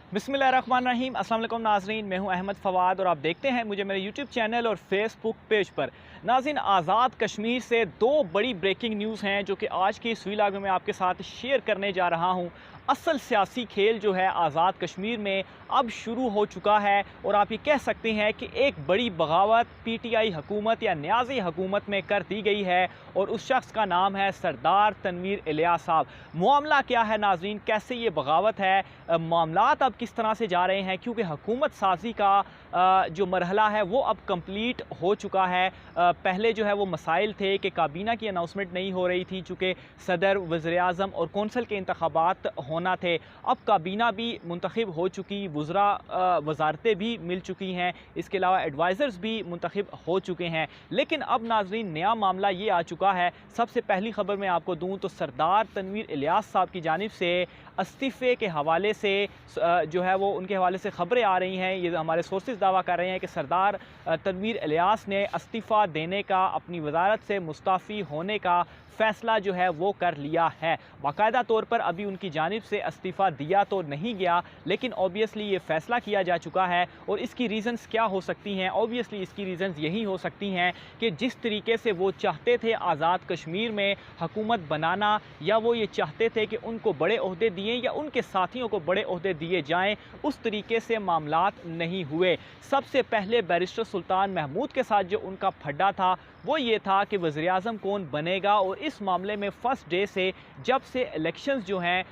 बिस्मिल्लाहिर्रहमानिर्रहीम। अस्सलाम वालेकुम नाज़रीन, मैं हूं अहमद फवाद और आप देखते हैं मुझे मेरे यूट्यूब चैनल और फेसबुक पेज पर। नाज़रीन, आज़ाद कश्मीर से दो बड़ी ब्रेकिंग न्यूज़ हैं जो कि आज की इस व्लॉग में मैं आपके साथ शेयर करने जा रहा हूं। असल सियासी खेल जो है आज़ाद कश्मीर में अब शुरू हो चुका है और आप ये कह सकते हैं कि एक बड़ी बगावत पीटीआई हुकूमत या न्याज़ी हुकूमत में कर दी गई है और उस शख्स का नाम है सरदार तनवीर इलियास साहब। मामला क्या है नाज़रीन, कैसे ये बगावत है, मामलात अब किस तरह से जा रहे हैं, क्योंकि हुकूमत साजी का जो मरहला है वो अब कंप्लीट हो चुका है। पहले जो है वो मसाइल थे कि काबीना की अनाउंसमेंट नहीं हो रही थी चूँकि सदर, वज़ीर-ए-आज़म और कौंसल के इंतखाबात होना थे। अब काबीना भी मुंतखब हो चुकी, वज़ारतें भी मिल चुकी हैं, इसके अलावा एडवाइज़र्स भी मुंतखब हो चुके हैं। लेकिन अब नाज़रीन नया मामला ये आ चुका है। सबसे पहली खबर मैं आपको दूँ तो सरदार तनवीर इलियास साहब की जानिब से इस्तीफ़े के हवाले से जो है वो उनके हवाले से ख़बरें आ रही हैं। ये हमारे सोर्सेज दावा कर रहे हैं कि सरदार तनवीर इलियास ने इस्तीफ़ा देने का, अपनी वज़ारत से मुस्ताफ़ी होने का फ़ैसला जो है वो कर लिया है। बाकायदा तौर पर अभी उनकी जानिब से इस्तीफ़ा दिया तो नहीं गया, लेकिन ऑब्वियसली ये फ़ैसला किया जा चुका है। और इसकी रीज़न्स क्या हो सकती हैं? ऑब्वियसली इसकी रीज़न्स यही हो सकती हैं कि जिस तरीके से वो चाहते थे आज़ाद कश्मीर में हुकूमत बनाना, या वो ये चाहते थे कि उनको बड़े ओहदे दिए या उनके साथियों को बड़े ओहदे दिए जाएं, उस तरीके से मामलात नहीं हुए। सबसे पहले बैरिस्टर सुल्तान महमूद के साथ जो उनका फड्डा था वो ये था कि वज़ीर-ए-आज़म कौन बनेगा, और इस मामले में फ़र्स्ट डे से जब से इलेक्शंस जो हैं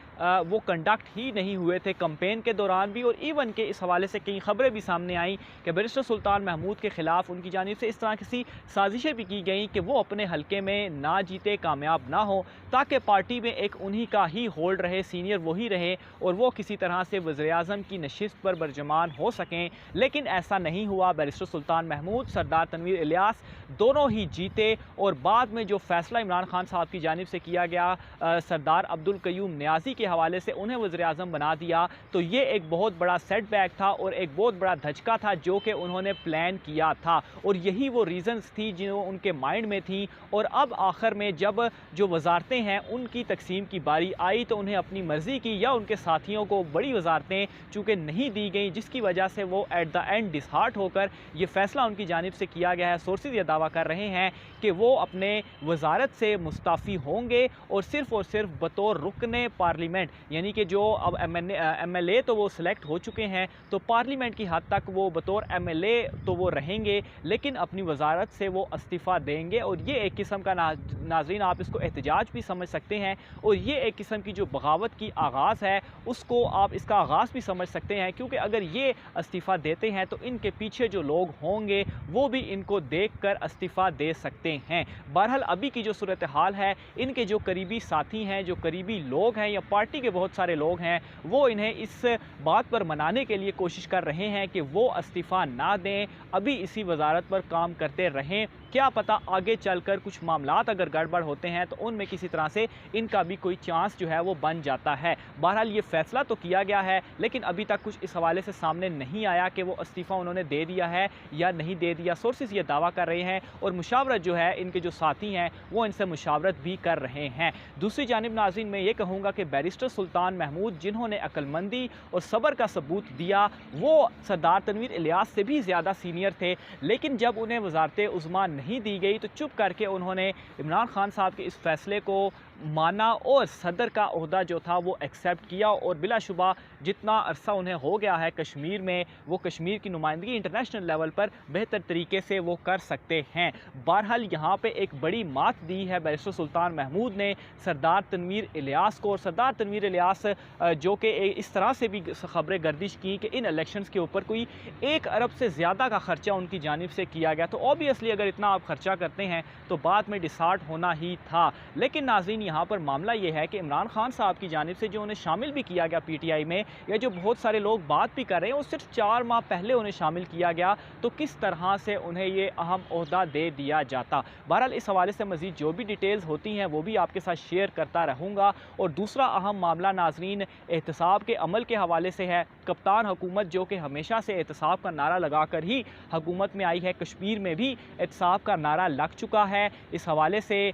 वो कंडक्ट ही नहीं हुए थे, कैंपेन के दौरान भी, और इवन के इस हवाले से कई खबरें भी सामने आई कि बैरिस्टर सुल्तान महमूद के ख़िलाफ़ उनकी जानिब से इस तरह की साजिशें भी की गई कि वो अपने हलके में ना जीते, कामयाब ना हो, ताकि पार्टी में एक उन्हीं का ही होल्ड रहे, सीनियर वही रहे और वो किसी तरह से वज़ीर-ए-आज़म की नशिस्त पर बरजमान हो सकें। लेकिन ऐसा नहीं हुआ। बैरिस्टर सुल्तान महमूद, सरदार तनवीर इलियास दोनों ही जीते, और बाद में जो फ़ैसला इमरान खान साहब की जानिब से किया गया सरदार अब्दुल क़य्यूम नियाज़ी के हवाले से उन्हें वज़ीर-ए-आज़म बना दिया, तो ये एक बहुत बड़ा सेटबैक था और एक बहुत बड़ा धचका था जो कि उन्होंने प्लान किया था, और यही वो रीज़न्स थी जो उनके माइंड में थी। और अब आखिर में जब जो वज़ारतें हैं उनकी तकसीम की बारी आई तो उन्हें अपनी मर्ज़ी की या उनके साथियों को बड़ी वज़ारतें चूँकि नहीं दी गई, जिसकी वजह से वो एट द एंड डिसहार्ट होकर ये फ़ैसला उनकी जानिब से किया गया है। सोर्सेज ये दावा कर रहे हैं कि वो अपने वज़ारत से मुस्ताफ़ी होंगे और सिर्फ़ बतौर रुकने पार्लियामेंट, यानी कि जो अब MLA तो वो सिलेक्ट हो चुके हैं, तो पार्लियामेंट की हद तक वो बतौर MLA तो वो रहेंगे, लेकिन अपनी वज़ारत से वो इस्तीफ़ा देंगे। और ये एक किस्म का नाज़रीन आप इसको एहतजाज भी समझ सकते हैं, और ये एक किस्म की जो बगावत की आगाज़ है उसको आप इसका आगाज़ भी समझ सकते हैं, क्योंकि अगर ये इस्तीफ़ा देते हैं तो इनके पीछे जो लोग होंगे वो भी इनको देख कर इस्तीफ़ा दे सकते हैं। बहरहाल अभी की जो सूरत हाल है, इनके जो करीबी साथी हैं, जो करीबी लोग हैं या पार्टी के बहुत सारे लोग हैं, वो इन्हें इस बात पर मनाने के लिए कोशिश कर रहे हैं कि वो इस्तीफ़ा ना दें, अभी इसी वज़ारत पर काम करते रहें। क्या पता आगे चलकर कुछ मामलात अगर गड़बड़ होते हैं तो उनमें किसी तरह से इनका भी कोई चांस जो है वो बन जाता है। बहरहाल ये फ़ैसला तो किया गया है, लेकिन अभी तक कुछ इस हवाले से सामने नहीं आया कि वो इस्तीफ़ा उन्होंने दे दिया है या नहीं दे दिया। सोर्सेज ये दावा कर रहे हैं, और मुशावरत जो है इनके जो साथी हैं वो इनसे मुशावरत भी कर रहे हैं। दूसरी जानिब नाज़रीन मैं ये कहूँगा कि बैरिस्टर सुल्तान महमूद जिन्होंने अक्लमंदी और सब्र का सबूत दिया, वो सरदार तनवीर इलियास से भी ज़्यादा सीनियर थे, लेकिन जब उन्हें वज़ारत उज़्मा नहीं दी गई तो चुप करके उन्होंने इमरान खान साहब के इस फ़ैसले को माना और सदर का ओहदा जो था वो एक्सेप्ट किया, और बिलाशुबा जितना अरसा उन्हें हो गया है कश्मीर में, वो कश्मीर की नुमाइंदगी इंटरनेशनल लेवल पर बेहतर तरीके से वो कर सकते हैं। बहरहाल यहाँ पे एक बड़ी मात दी है बैरिस्टर सुल्तान महमूद ने सरदार तनवीर इलियास को, और सरदार तनवीर इलियास जो कि इस तरह से भी खबरें गर्दिश की कि इन इलेक्शंस के ऊपर कोई 1 अरब से ज़्यादा का ख़र्चा उनकी जानिब से किया गया, तो ऑब्वियसली अगर इतना आप खर्चा करते हैं तो बाद में डिसहार्ट होना ही था। लेकिन नाज़रीन यहाँ पर मामला ये है कि इमरान खान साहब की जानिब से जो उन्हें शामिल भी किया गया PTI में, या जो बहुत सारे लोग बात भी कर रहे हैं, वो सिर्फ 4 माह पहले उन्हें शामिल किया गया, तो किस तरह से उन्हें ये अहम ओहदा दे दिया जाता। बहरहाल इस हवाले से मज़ीद जो भी डिटेल्स होती हैं वो भी आपके साथ शेयर करता रहूँगा। और दूसरा अहम मामला नाज़रीन एहतसाब के अमल के हवाले से है। कप्तान हुकूमत जो कि हमेशा से एहतसाब का नारा लगा कर ही हुकूमत में आई है, कश्मीर में भी एहतसाब का नारा लग चुका है। इस हवाले से